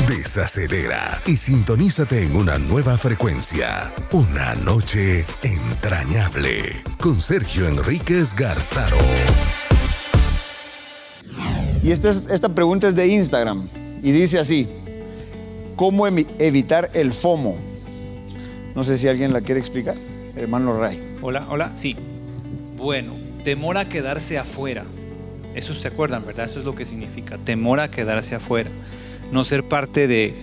Desacelera y sintonízate en una nueva frecuencia. Una noche entrañable con Sergio Enríquez Garzaro. Y esta pregunta es de Instagram y dice así: ¿cómo evitar el FOMO? No sé si alguien la quiere explicar. Hermano Ray. Hola, sí. Bueno, temor a quedarse afuera. Eso se acuerdan, ¿verdad? Eso es lo que significa, temor a quedarse afuera. No ser parte de...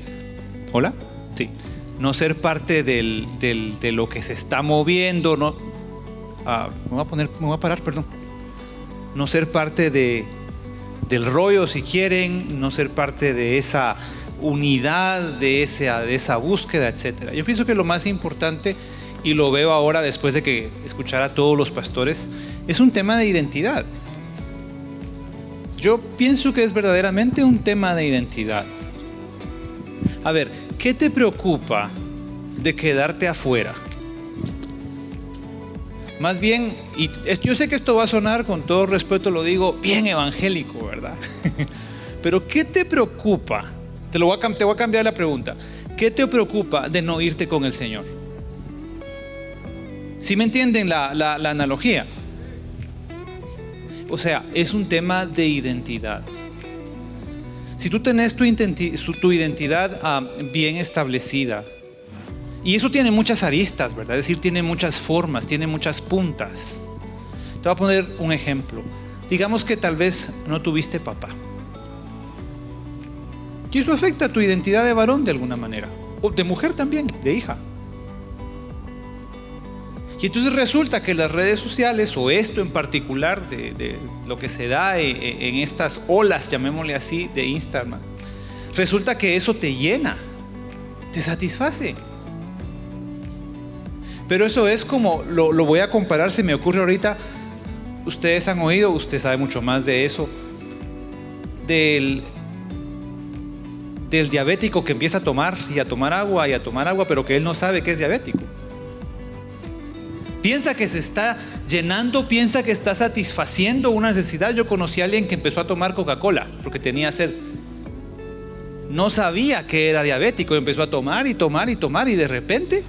¿Hola? Sí. No ser parte de lo que se está moviendo. No, me voy a parar, perdón. No ser parte del rollo, si quieren. No ser parte de esa unidad, de esa búsqueda, etc. Yo pienso que lo más importante, y lo veo ahora después de que escuchara a todos los pastores, es un tema de identidad. Yo pienso que es verdaderamente un tema de identidad. A ver, ¿qué te preocupa de quedarte afuera? Más bien, y yo sé que esto va a sonar, con todo respeto lo digo, bien evangélico, ¿verdad? Pero ¿qué te preocupa? Te voy a cambiar la pregunta. ¿Qué te preocupa de no irte con el Señor? ¿Sí me entienden la analogía? O sea, es un tema de identidad. Si tú tenés tu identidad bien establecida, y eso tiene muchas aristas, ¿verdad? Es decir, tiene muchas formas, tiene muchas puntas. Te voy a poner un ejemplo. Digamos que tal vez no tuviste papá. Y eso afecta a tu identidad de varón de alguna manera. O de mujer también, de hija. Y entonces resulta que las redes sociales, o esto en particular de lo que se da en estas olas, llamémosle así, de Instagram, resulta que eso te llena, te satisface. Pero eso es como, lo voy a comparar, se me ocurre ahorita, ustedes han oído, usted sabe mucho más de eso, del diabético que empieza a tomar agua, pero que él no sabe que es diabético. Piensa que se está llenando, piensa que está satisfaciendo una necesidad. Yo conocí a alguien que empezó a tomar Coca-Cola porque tenía sed. No sabía que era diabético, empezó a tomar y de repente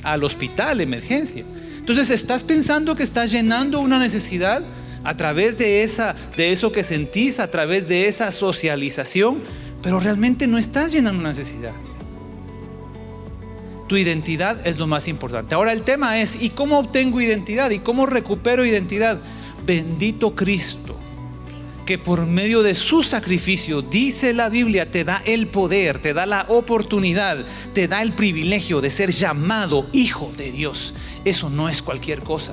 al hospital, emergencia. Entonces estás pensando que estás llenando una necesidad a través de eso que sentís, a través de esa socialización, pero realmente no estás llenando una necesidad. Tu identidad es lo más importante. Ahora el tema es, ¿y cómo obtengo identidad? ¿Y cómo recupero identidad? Bendito Cristo, que por medio de su sacrificio, dice la Biblia, te da el poder, te da la oportunidad, te da el privilegio de ser llamado hijo de Dios. Eso no es cualquier cosa.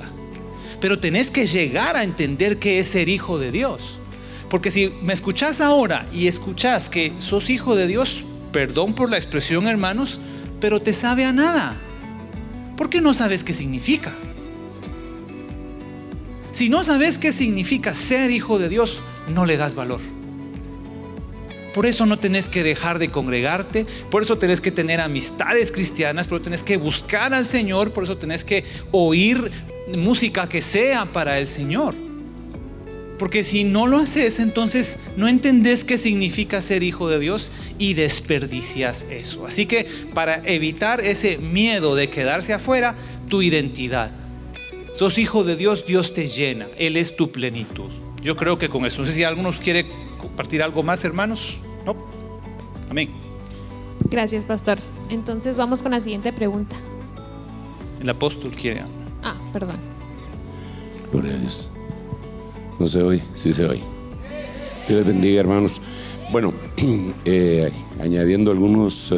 Pero tenés que llegar a entender qué es ser hijo de Dios. Porque si me escuchás ahora y escuchás que sos hijo de Dios, perdón por la expresión, hermanos, pero te sabe a nada, porque no sabes qué significa. Si no sabes qué significa ser hijo de Dios, no le das valor. Por eso no tenés que dejar de congregarte, por eso tenés que tener amistades cristianas, por eso tenés que buscar al Señor, por eso tenés que oír música que sea para el Señor. Porque si no lo haces, entonces no entendés qué significa ser hijo de Dios y desperdicias eso. Así que para evitar ese miedo de quedarse afuera, tu identidad. Sos hijo de Dios, Dios te llena, Él es tu plenitud. Yo creo que con eso, no sé si algunos quiere compartir algo más, hermanos. No. Amén. Gracias, pastor. Entonces vamos con la siguiente pregunta. El apóstol quiere. Perdón. Gloria a Dios. ¿No se oye? Sí se oye. Dios les bendiga, hermanos. Bueno, añadiendo algunos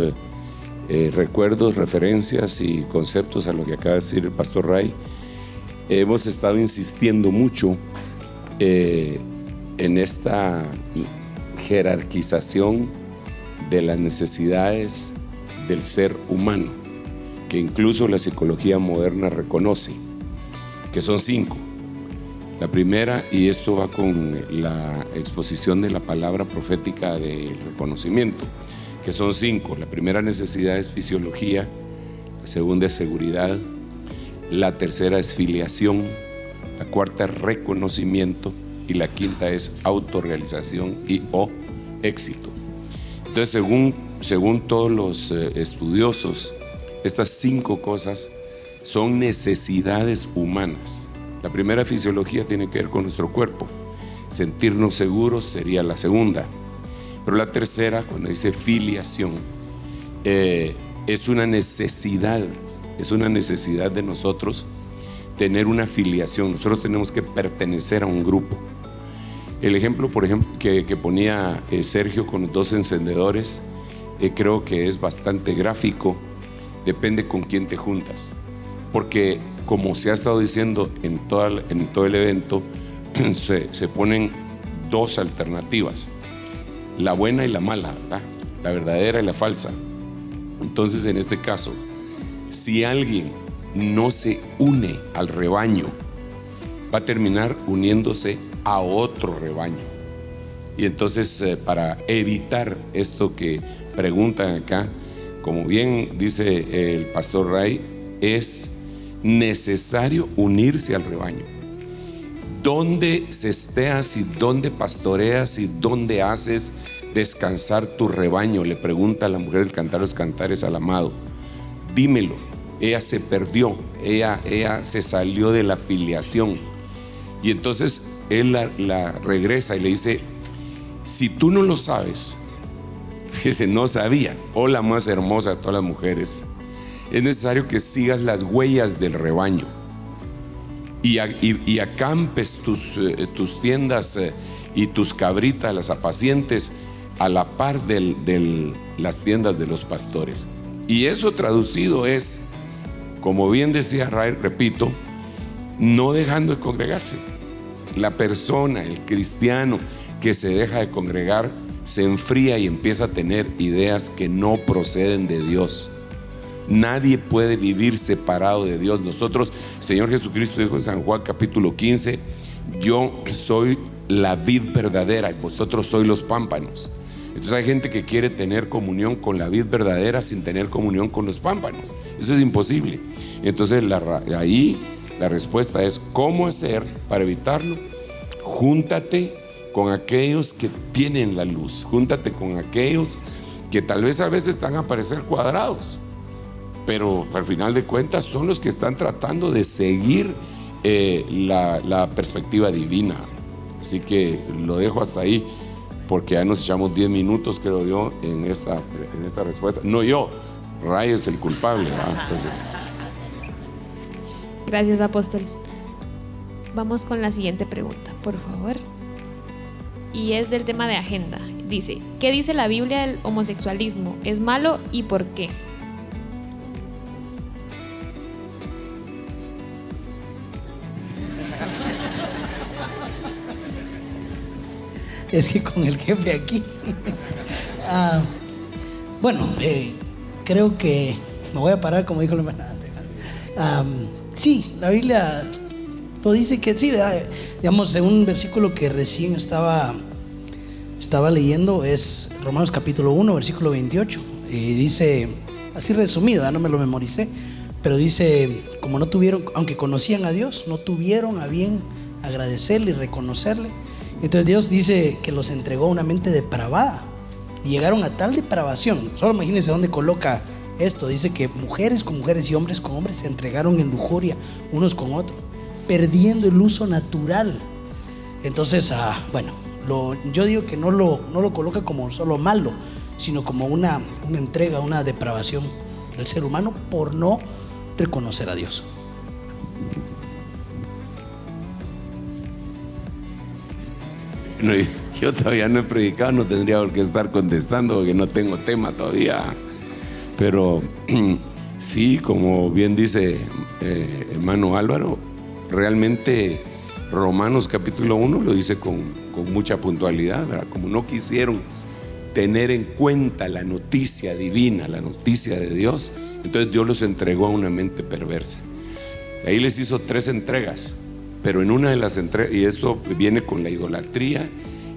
recuerdos, referencias y conceptos a lo que acaba de decir el pastor Ray, hemos estado insistiendo mucho en esta jerarquización de las necesidades del ser humano, que incluso la psicología moderna reconoce, que son 5. La primera, y esto va con la exposición de la palabra profética del reconocimiento, que son 5. La primera necesidad es fisiología, la segunda es seguridad, la tercera es filiación, la cuarta es reconocimiento y la quinta es autorrealización y o éxito. Entonces, según según todos los estudiosos, estas 5 cosas son necesidades humanas. La primera, fisiología, tiene que ver con nuestro cuerpo. Sentirnos seguros sería la segunda. Pero la tercera, cuando dice filiación, es una necesidad de nosotros tener una filiación. Nosotros tenemos que pertenecer a un grupo. El ejemplo, por ejemplo, que ponía Sergio con los 2 encendedores, creo que es bastante gráfico. Depende con quién te juntas, porque como se ha estado diciendo en todo el evento, se ponen 2 alternativas, la buena y la mala, ¿verdad? La verdadera y la falsa. Entonces, en este caso, si alguien no se une al rebaño, va a terminar uniéndose a otro rebaño. Y entonces, para evitar esto que preguntan acá, como bien dice el pastor Ray, es necesario unirse al rebaño. ¿Dónde cesteas y dónde pastoreas y dónde haces descansar tu rebaño? Le pregunta la mujer del Cantar de los Cantares al amado. Dímelo. Ella se perdió, ella se salió de la filiación. Y entonces él la regresa y le dice: si tú no lo sabes, fíjese, no sabía, oh la más hermosa de todas las mujeres, es necesario que sigas las huellas del rebaño y acampes tus tiendas y tus cabritas, las apacientes, a la par de las tiendas de los pastores. Y eso traducido es, como bien decía Ray, repito, no dejando de congregarse. La persona, el cristiano que se deja de congregar, se enfría y empieza a tener ideas que no proceden de Dios. Nadie puede vivir separado de Dios. Nosotros, Señor Jesucristo dijo en San Juan capítulo 15: yo soy la vid verdadera y vosotros sois los pámpanos. Entonces hay gente que quiere tener comunión con la vid verdadera sin tener comunión con los pámpanos. Eso es imposible. Entonces ahí la respuesta es: ¿cómo hacer para evitarlo? Júntate con aquellos que tienen la luz. Júntate con aquellos que tal vez a veces están a parecer cuadrados, pero al final de cuentas son los que están tratando de seguir la perspectiva divina. Así que lo dejo hasta ahí, porque ya nos echamos 10 minutos, creo yo, en esta respuesta. No yo, Ray es el culpable, ¿verdad? Entonces, Gracias, apóstol. Vamos con la siguiente pregunta, por favor. Y es del tema de agenda. Dice: ¿qué dice la Biblia del homosexualismo? ¿Es malo y por qué? Es que con el jefe aquí. Bueno, creo que me voy a parar, como dijo la hermana. Sí, la Biblia lo dice que sí, ¿verdad? Digamos, en un versículo que recién estaba leyendo, es Romanos capítulo 1, versículo 28. Y dice, así resumido, ¿verdad? No me lo memoricé, pero dice: como no tuvieron, aunque conocían a Dios, no tuvieron a bien agradecerle y reconocerle. Entonces Dios dice que los entregó a una mente depravada y llegaron a tal depravación. Solo imagínense dónde coloca esto. Dice que mujeres con mujeres y hombres con hombres se entregaron en lujuria unos con otros, perdiendo el uso natural. Entonces, bueno, yo digo que no lo coloca como solo malo, sino como una entrega, una depravación del ser humano por no reconocer a Dios. no, yo todavía no he predicado, no tendría por qué estar contestando porque no tengo tema todavía. Pero sí, como bien dice hermano Álvaro, realmente Romanos capítulo 1 lo dice con mucha puntualidad, ¿verdad? Como no quisieron tener en cuenta la noticia divina, la noticia de Dios, entonces Dios los entregó a una mente perversa. Ahí les hizo 3 entregas, pero en una de las entregas, y esto viene con la idolatría,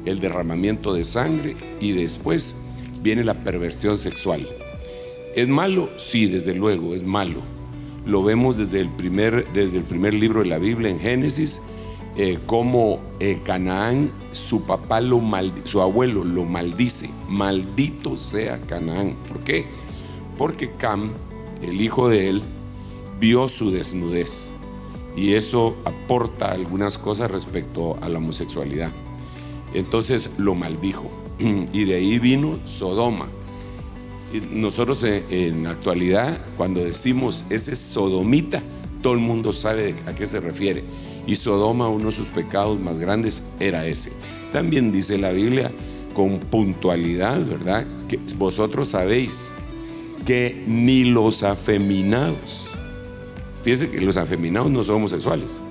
el derramamiento de sangre, y después viene la perversión sexual. ¿Es malo? Sí, desde luego, es malo. Lo vemos desde el primer libro de la Biblia, en Génesis, cómo Canaán, su abuelo lo maldice. Maldito sea Canaán. ¿Por qué? Porque Cam, el hijo de él, vio su desnudez. Y eso aporta algunas cosas respecto a la homosexualidad. Entonces lo maldijo. Y de ahí vino Sodoma. Nosotros en la actualidad, cuando decimos ese sodomita, todo el mundo sabe a qué se refiere. Y Sodoma, uno de sus pecados más grandes era ese. También dice la Biblia con puntualidad, ¿verdad?, que vosotros sabéis que ni los afeminados, fíjense que los afeminados no son homosexuales,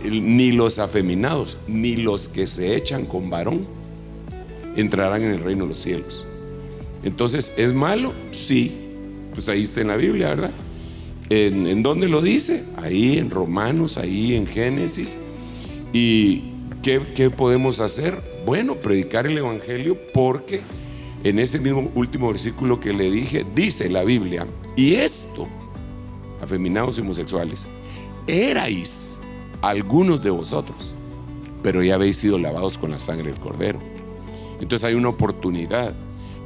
ni los afeminados, ni los que se echan con varón entrarán en el reino de los cielos. Entonces, ¿es malo? Sí, pues ahí está en la Biblia, ¿verdad? ¿En dónde lo dice? Ahí en Romanos, ahí en Génesis. ¿Y qué podemos hacer? Bueno, predicar el evangelio, porque en ese mismo último versículo que le dije, dice la Biblia: y esto, afeminados y homosexuales, erais algunos de vosotros, pero ya habéis sido lavados con la sangre del Cordero. Entonces hay una oportunidad.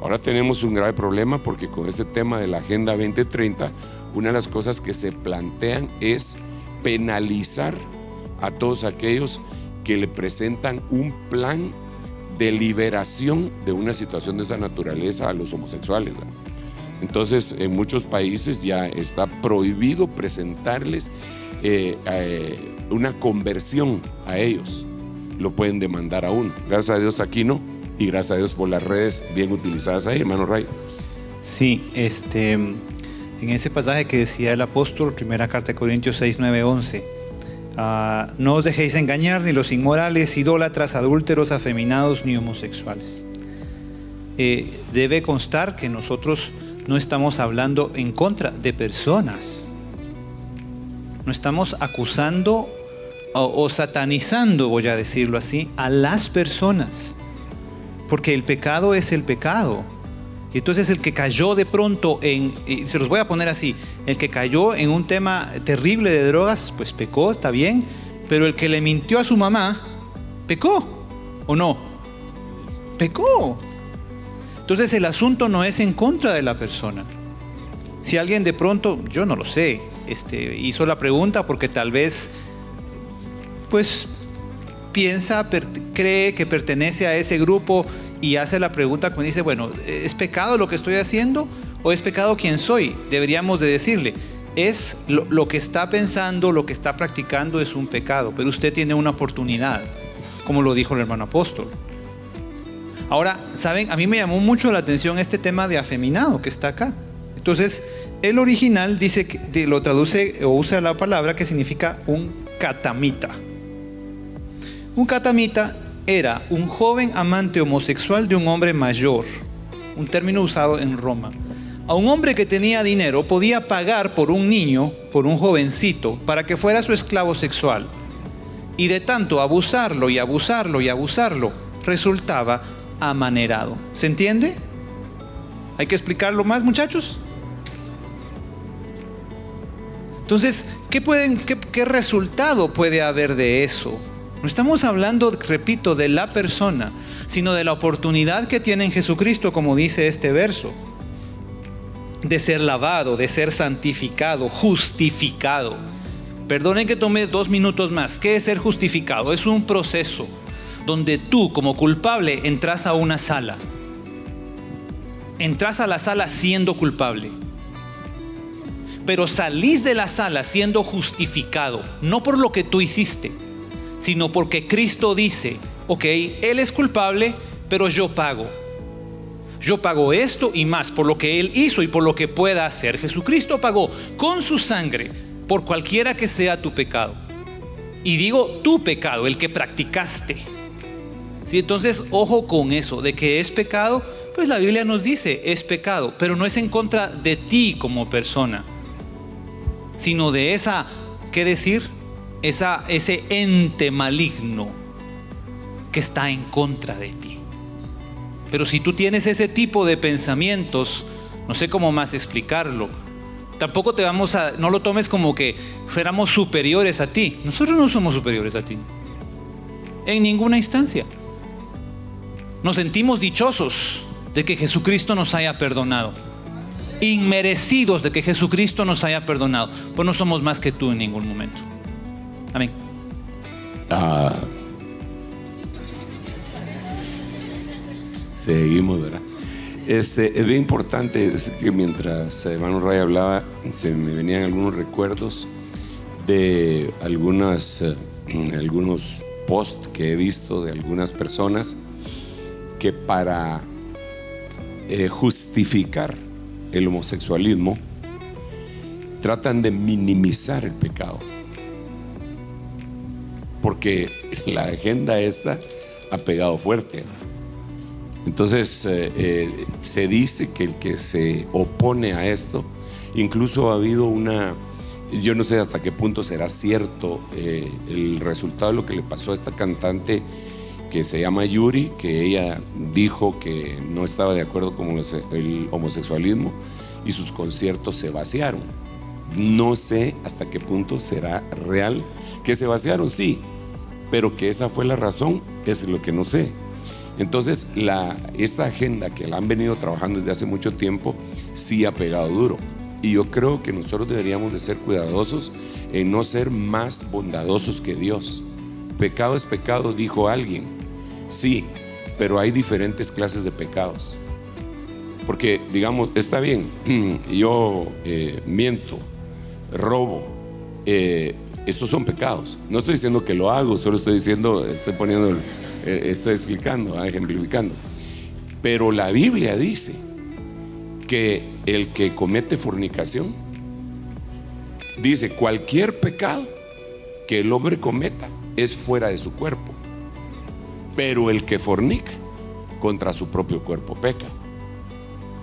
Ahora tenemos un grave problema, porque con este tema de la Agenda 2030, una de las cosas que se plantean es penalizar a todos aquellos que le presentan un plan de liberación de una situación de esa naturaleza a los homosexuales, ¿verdad? Entonces, en muchos países ya está prohibido presentarles una conversión a ellos. Lo pueden demandar a uno. Gracias a Dios aquí no. Y gracias a Dios por las redes bien utilizadas ahí, hermano Ray. Sí, en ese pasaje que decía el apóstol, primera carta de Corintios 6, 9, 11, no os dejéis engañar, ni los inmorales, idólatras, adúlteros, afeminados, ni homosexuales. Debe constar que nosotros no estamos hablando en contra de personas. No estamos acusando o satanizando, voy a decirlo así, a las personas. Porque el pecado es el pecado. Y entonces el que cayó de pronto y se los voy a poner así, el que cayó en un tema terrible de drogas, pues pecó, está bien. Pero el que le mintió a su mamá, pecó, ¿o no? Pecó. Entonces el asunto no es en contra de la persona. Si alguien de pronto, yo no lo sé, hizo la pregunta porque tal vez, pues, cree que pertenece a ese grupo y hace la pregunta cuando dice, bueno, ¿es pecado lo que estoy haciendo o es pecado quien soy? Deberíamos de decirle, es lo que está pensando, lo que está practicando es un pecado, pero usted tiene una oportunidad, como lo dijo el hermano apóstol. Ahora, ¿saben? A mí me llamó mucho la atención este tema de afeminado que está acá. Entonces, el original dice que lo traduce o usa la palabra que significa un catamita. Un catamita era un joven amante homosexual de un hombre mayor, un término usado en Roma. A un hombre que tenía dinero podía pagar por un niño, por un jovencito, para que fuera su esclavo sexual. Y de tanto abusarlo y abusarlo y abusarlo, resultaba amanerado. ¿Se entiende? ¿Hay que explicarlo más, muchachos? Entonces, ¿qué resultado puede haber de eso? No estamos hablando, repito, de la persona, sino de la oportunidad que tiene en Jesucristo, como dice este verso, de ser lavado, de ser santificado, justificado. Perdonen que tome 2 minutos más. ¿Qué es ser justificado? Es un proceso donde tú, como culpable, entras a una sala. Entras a la sala siendo culpable. Pero salís de la sala siendo justificado, no por lo que tú hiciste, sino porque Cristo dice, ok, Él es culpable, pero yo pago. Yo pago esto y más por lo que Él hizo y por lo que pueda hacer. Jesucristo pagó con su sangre por cualquiera que sea tu pecado. Y digo tu pecado, el que practicaste. ¿Sí? Entonces, ojo con eso, de que es pecado, pues la Biblia nos dice, es pecado, pero no es en contra de ti como persona, sino de esa, ¿qué decir? Ese ente maligno que está en contra de ti. Pero si tú tienes ese tipo de pensamientos, no sé cómo más explicarlo, Tampoco no lo tomes como que fuéramos superiores a ti. Nosotros no somos superiores a ti. En ninguna instancia. Nos sentimos dichosos de que Jesucristo nos haya perdonado. Inmerecidos de que Jesucristo nos haya perdonado. Pues no somos más que tú en ningún momento. Amén. Seguimos, ¿verdad? Es bien importante, es que mientras hermano Ray hablaba, se me venían algunos recuerdos de algunos posts que he visto de algunas personas que para justificar el homosexualismo tratan de minimizar el pecado, porque la agenda esta ha pegado fuerte. Entonces se dice que el que se opone a esto, incluso ha habido yo no sé hasta qué punto será cierto el resultado de lo que le pasó a esta cantante que se llama Yuri, que ella dijo que no estaba de acuerdo con el homosexualismo y sus conciertos se vaciaron. No sé hasta qué punto será real que se vaciaron, sí, pero que esa fue la razón, es lo que no sé. Entonces esta agenda que la han venido trabajando desde hace mucho tiempo sí ha pegado duro, y yo creo que nosotros deberíamos de ser cuidadosos en no ser más bondadosos que Dios. Pecado es pecado, dijo alguien. Sí, pero hay diferentes clases de pecados, porque digamos, está bien, yo miento, robo, estos son pecados. No estoy diciendo que lo hago, solo estoy explicando, ejemplificando. Pero la Biblia dice que el que comete fornicación, dice cualquier pecado que el hombre cometa es fuera de su cuerpo, pero el que fornica contra su propio cuerpo peca.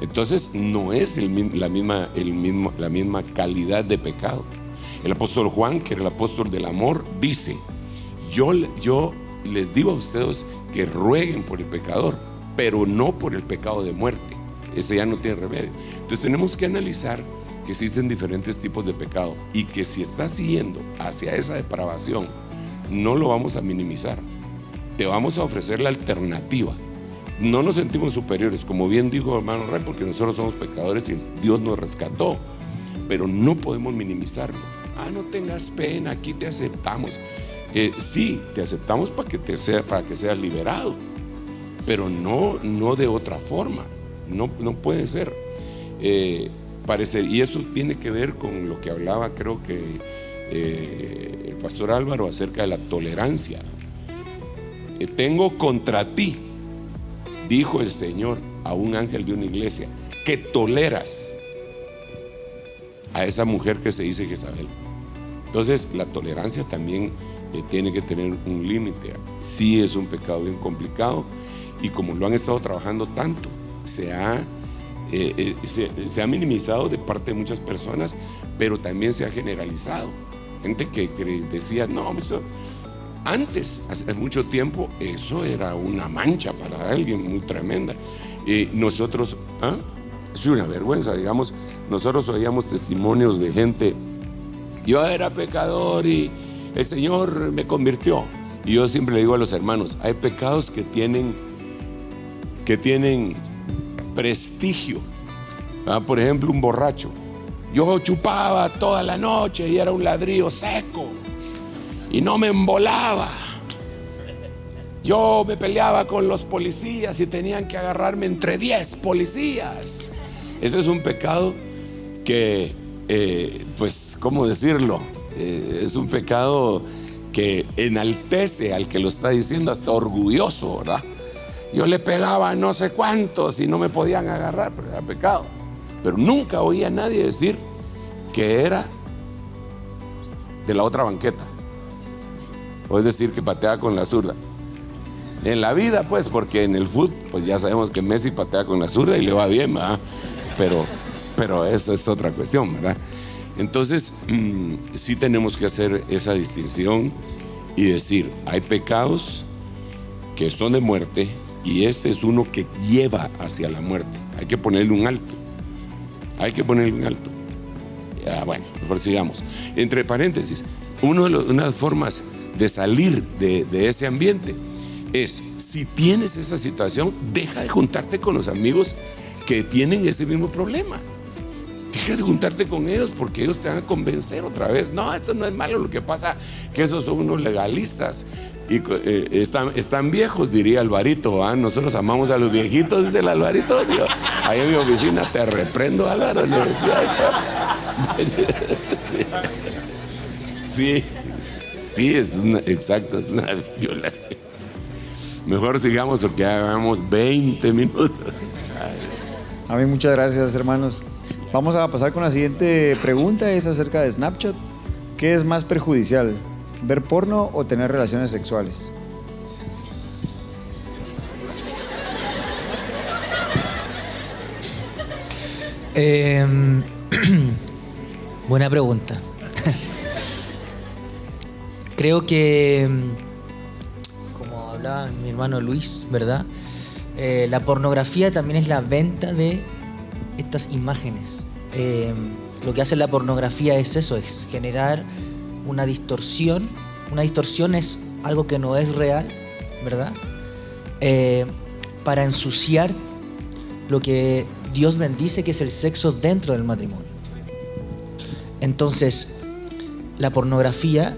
Entonces no es la misma calidad de pecado. El apóstol Juan, que era el apóstol del amor, dice: yo les digo a ustedes que rueguen por el pecador, pero no por el pecado de muerte. Ese ya no tiene remedio. Entonces tenemos que analizar que existen diferentes tipos de pecado, y que si estás yendo hacia esa depravación, no lo vamos a minimizar. Te vamos a ofrecer la alternativa. No nos sentimos superiores, como bien dijo hermano Ray, porque nosotros somos pecadores y Dios nos rescató, pero no podemos minimizarlo. No tengas pena, aquí te aceptamos. Sí, te aceptamos para que seas liberado, pero no de otra forma. No puede ser. Y esto tiene que ver con lo que hablaba, creo que el pastor Álvaro, acerca de la tolerancia. Tengo contra ti, dijo el Señor a un ángel de una iglesia, que toleras a esa mujer que se dice Jezabel. Entonces la tolerancia también tiene que tener un límite. Sí, es un pecado bien complicado, y como lo han estado trabajando tanto, se ha minimizado de parte de muchas personas, pero también se ha generalizado. Gente que decía, no, antes, hace mucho tiempo, eso era una mancha para alguien muy tremenda. Nosotros, es una vergüenza, digamos. Nosotros oíamos testimonios de gente: yo era pecador y el Señor me convirtió. Y yo siempre le digo a los hermanos, hay pecados que tienen prestigio. Por ejemplo, un borracho: yo chupaba toda la noche y era un ladrillo seco y no me embolaba. Yo me peleaba con los policías y tenían que agarrarme entre 10 policías. Ese es un pecado que, pues, ¿cómo decirlo? Es un pecado que enaltece al que lo está diciendo, hasta orgulloso, ¿verdad? Yo le pegaba a no sé cuántos y no me podían agarrar, pero era pecado. Pero nunca oí a nadie decir que era de la otra banqueta, o es decir, que patea con la zurda. En la vida, pues, porque en el fútbol, pues ya sabemos que Messi patea con la zurda y le va bien, ¿verdad? Pero eso es otra cuestión, ¿verdad? Entonces, sí tenemos que hacer esa distinción y decir, hay pecados que son de muerte, y este es uno que lleva hacia la muerte. Hay que ponerle un alto. Hay que ponerle un alto. Bueno, mejor sigamos. Entre paréntesis, una de las formas de salir de ese ambiente es, si tienes esa situación, deja de juntarte con los amigos que tienen ese mismo problema. Deja de juntarte con ellos, porque ellos te van a convencer otra vez. No, esto no es malo, lo que pasa que esos son unos legalistas y están viejos, diría Alvarito, ¿va? Nosotros amamos a los viejitos, dice el Alvarito. ¿Sí? Ahí en mi oficina, te reprendo, Álvaro, le decía. Sí, exacto, es una violación. Mejor sigamos porque ya llevamos 20 minutos. A mí muchas gracias, hermanos. Vamos a pasar con la siguiente pregunta, es acerca de Snapchat. ¿Qué es más perjudicial, ver porno o tener relaciones sexuales? Buena pregunta. Creo que, como hablaba mi hermano Luis, ¿verdad? La pornografía también es la venta de estas imágenes. Lo que hace la pornografía es eso, es generar una distorsión. Una distorsión es algo que no es real, ¿verdad? Para ensuciar lo que Dios bendice, que es el sexo dentro del matrimonio. Entonces, la pornografía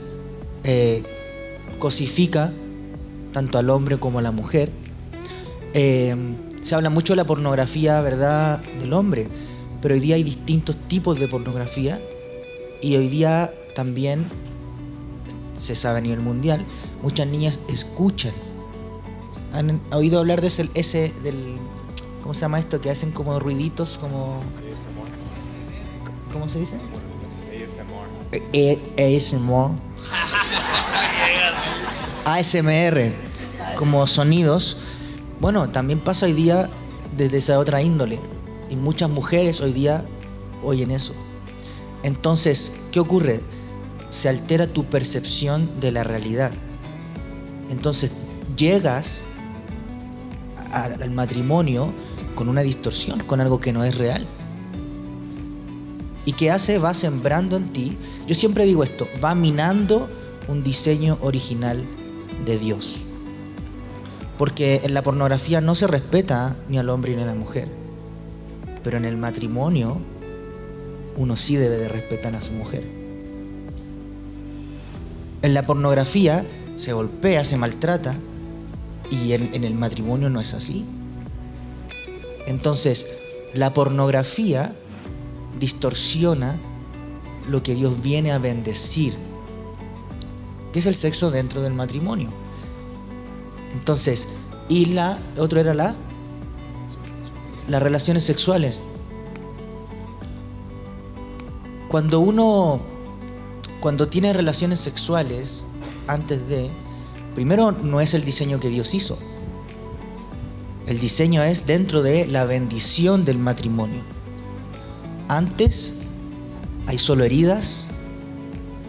cosifica tanto al hombre como a la mujer. Se habla mucho de la pornografía, ¿verdad?, del hombre, pero hoy día hay distintos tipos de pornografía, y hoy día también se sabe a nivel mundial, muchas niñas escuchan. ¿Han oído hablar de del ¿cómo se llama esto? Que hacen como ruiditos, como... ¿Cómo se dice? ASMR, como sonidos. Bueno, también pasa hoy día desde esa otra índole, y muchas mujeres hoy día oyen eso. Entonces, ¿qué ocurre? Se altera tu percepción de la realidad. Entonces, llegas al matrimonio con una distorsión, con algo que no es real. ¿Y qué hace? Va sembrando en ti, yo siempre digo esto, va minando un diseño original de Dios. Porque en la pornografía no se respeta ni al hombre ni a la mujer, pero en el matrimonio uno sí debe de respetar a su mujer. En la pornografía se golpea, se maltrata, y en el matrimonio no es así. Entonces, la pornografía distorsiona lo que Dios viene a bendecir, que es el sexo dentro del matrimonio. Entonces, y otro era las relaciones sexuales. Cuando tiene relaciones sexuales primero no es el diseño que Dios hizo. El diseño es dentro de la bendición del matrimonio. Antes hay solo heridas,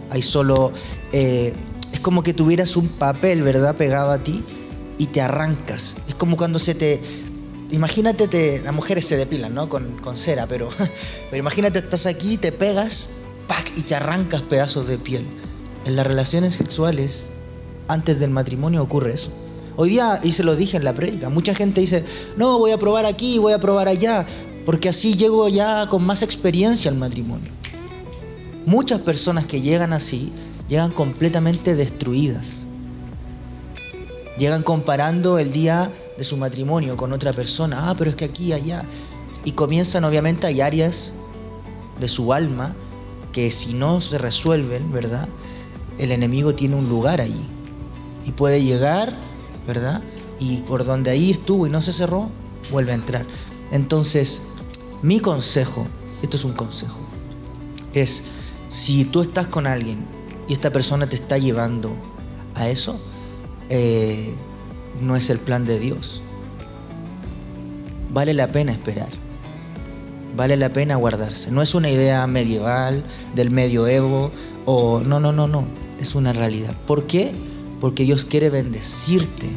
hay solo... es como que tuvieras un papel, ¿verdad?, pegado a ti, y te arrancas. Es como cuando imagínate, las mujeres se depilan, ¿no?, con cera, pero imagínate, estás aquí, te pegas, ¡pac!, y te arrancas pedazos de piel. En las relaciones sexuales, antes del matrimonio, ocurre eso. Hoy día, y se lo dije en la prédica, mucha gente dice, no, voy a probar aquí, voy a probar allá, porque así llego ya con más experiencia al matrimonio. Muchas personas que llegan así, llegan completamente destruidas. Llegan comparando el día de su matrimonio con otra persona. Pero es que aquí, allá. Y comienzan, obviamente, hay áreas de su alma que si no se resuelven, ¿verdad?, el enemigo tiene un lugar allí. Y puede llegar, ¿verdad?, y por donde ahí estuvo y no se cerró, vuelve a entrar. Entonces, mi consejo, esto es un consejo, es, si tú estás con alguien y esta persona te está llevando a eso, no es el plan de Dios. Vale la pena esperar. Vale la pena guardarse. No es una idea medieval, del medioevo, o no. Es una realidad. ¿Por qué? Porque Dios quiere bendecirte,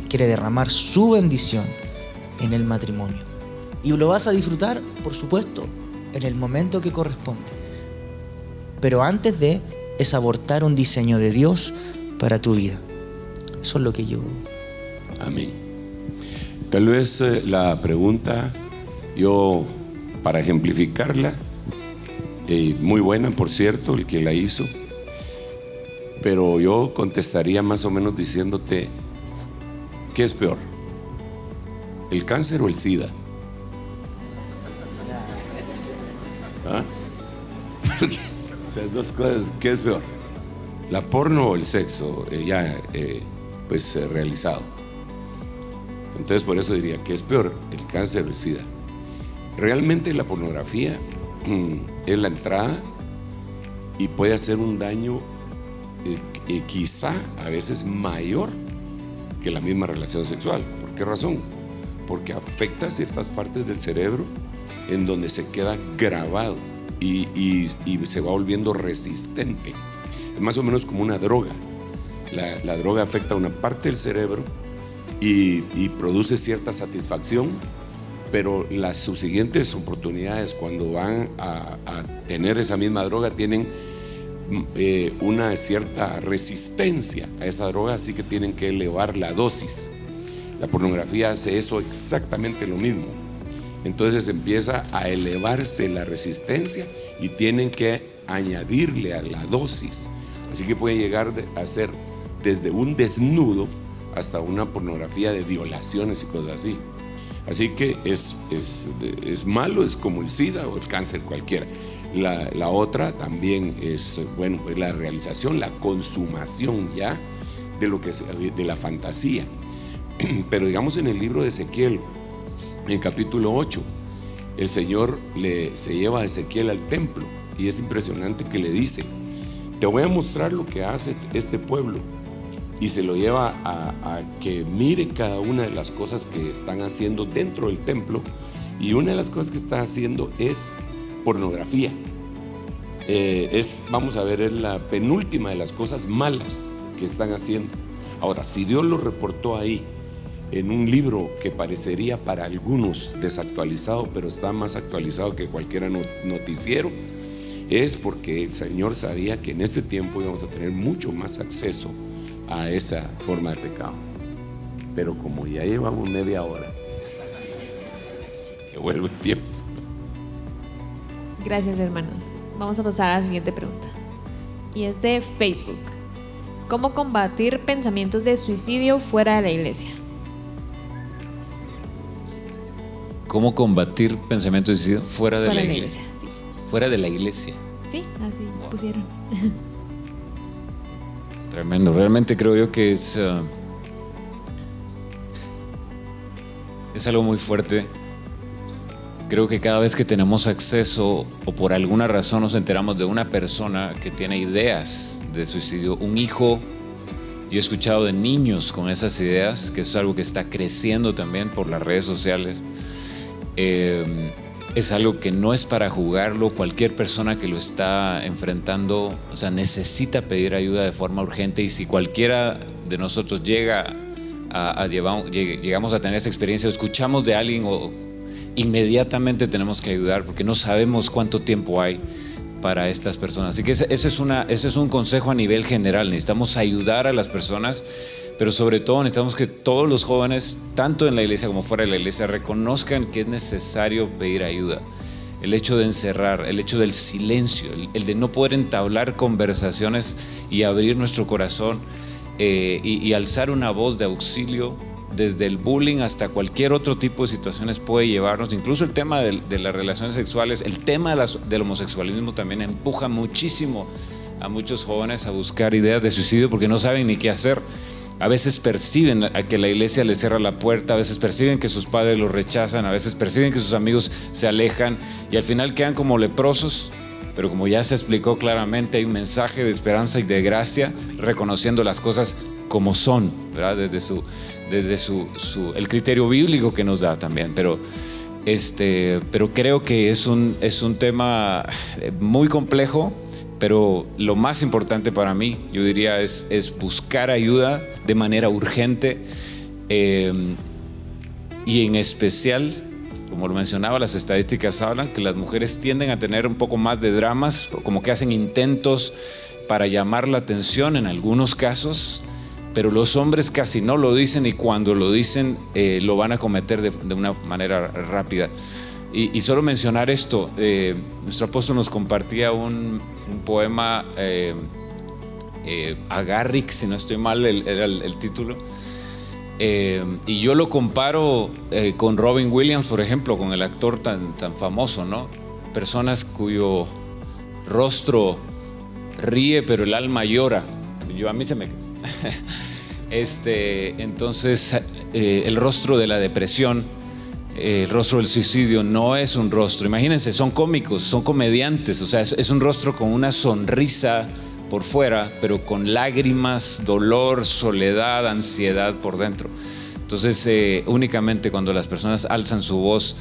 quiere derramar su bendición en el matrimonio. Y lo vas a disfrutar, por supuesto, en el momento que corresponde. pero antes de es abortar un diseño de Dios para tu vida. Eso es lo que yo... Amén. Tal vez la pregunta, yo para ejemplificarla, muy buena por cierto el que la hizo, pero yo contestaría más o menos diciéndote, ¿qué es peor? ¿El cáncer o el SIDA? ¿Ah? Estas dos cosas, ¿qué es peor? ¿La porno o el sexo realizado? Entonces por eso diría, ¿qué es peor? ¿El cáncer o el SIDA? Realmente la pornografía es la entrada y puede hacer un daño quizá a veces mayor que la misma relación sexual. ¿Por qué razón? Porque afecta ciertas partes del cerebro en donde se queda grabado y se va volviendo resistente. Es más o menos como una droga. La droga afecta a una parte del cerebro y produce cierta satisfacción, pero las subsiguientes oportunidades cuando van a tener esa misma droga tienen una cierta resistencia a esa droga, así que tienen que elevar la dosis. La pornografía hace eso exactamente lo mismo. Entonces empieza a elevarse la resistencia y tienen que añadirle a la dosis. Así que puede llegar a ser desde un desnudo hasta una pornografía de violaciones y cosas así. Así que es malo, es como el SIDA o el cáncer cualquiera. La otra también es, bueno, pues la realización, la consumación ya de la fantasía. Pero digamos en el libro de Ezequiel, en el capítulo 8, el Señor se lleva a Ezequiel al templo y es impresionante que le dice: te voy a mostrar lo que hace este pueblo, y se lo lleva a que mire cada una de las cosas que están haciendo dentro del templo, y una de las cosas que está haciendo es pornografía. Vamos a ver, es la penúltima de las cosas malas que están haciendo. Ahora, si Dios lo reportó ahí en un libro que parecería para algunos desactualizado, pero está más actualizado que cualquier noticiero, es porque el Señor sabía que en este tiempo íbamos a tener mucho más acceso a esa forma de pecado. Pero como ya llevamos media hora, que vuelve el tiempo. Gracias, hermanos. Vamos a pasar a la siguiente pregunta, y es de Facebook. ¿Cómo combatir pensamientos de suicidio fuera de la iglesia? ¿Cómo combatir pensamientos de suicidio fuera de la iglesia? Sí. Fuera de la iglesia. Sí, así pusieron. Tremendo. Realmente creo yo que es algo muy fuerte. Creo que cada vez que tenemos acceso o por alguna razón nos enteramos de una persona que tiene ideas de suicidio, un hijo, yo he escuchado de niños con esas ideas, que es algo que está creciendo también por las redes sociales. Es algo que no es para jugarlo. Cualquier persona que lo está enfrentando, o sea, necesita pedir ayuda de forma urgente, y si cualquiera de nosotros llegamos a tener esa experiencia o escuchamos de alguien, inmediatamente tenemos que ayudar, porque no sabemos cuánto tiempo hay para estas personas. Así que ese es un consejo a nivel general. Necesitamos ayudar a las personas, pero sobre todo necesitamos que todos los jóvenes, tanto en la iglesia como fuera de la iglesia, reconozcan que es necesario pedir ayuda. El hecho de encerrar, el hecho del silencio, el de no poder entablar conversaciones y abrir nuestro corazón y alzar una voz de auxilio, desde el bullying hasta cualquier otro tipo de situaciones, puede llevarnos. Incluso el tema de las relaciones sexuales, el tema del homosexualismo también empuja muchísimo a muchos jóvenes a buscar ideas de suicidio, porque no saben ni qué hacer. A veces perciben a que la iglesia les cierra la puerta, a veces perciben que sus padres los rechazan, a veces perciben que sus amigos se alejan, y al final quedan como leprosos. Pero como ya se explicó claramente, hay un mensaje de esperanza y de gracia, reconociendo las cosas como son, ¿verdad? Desde el criterio bíblico que nos da también. Pero creo que es un tema muy complejo. Pero lo más importante para mí, yo diría, es buscar ayuda de manera urgente, y en especial como lo mencionaba, las estadísticas hablan que las mujeres tienden a tener un poco más de dramas, como que hacen intentos para llamar la atención en algunos casos, pero los hombres casi no lo dicen, y cuando lo dicen lo van a cometer de una manera rápida. Y solo mencionar esto, nuestro apóstol nos compartía un poema, Agarric, si no estoy mal, era el título. Y yo lo comparo con Robin Williams, por ejemplo, con el actor tan famoso, ¿no? Personas cuyo rostro ríe, pero el alma llora. A mí se me... Entonces, el rostro de la depresión, el rostro del suicidio no es un rostro. Imagínense, son cómicos, son comediantes. O sea, es un rostro con una sonrisa por fuera, pero con lágrimas, dolor, soledad, ansiedad por dentro. Entonces, únicamente cuando las personas alzan su voz,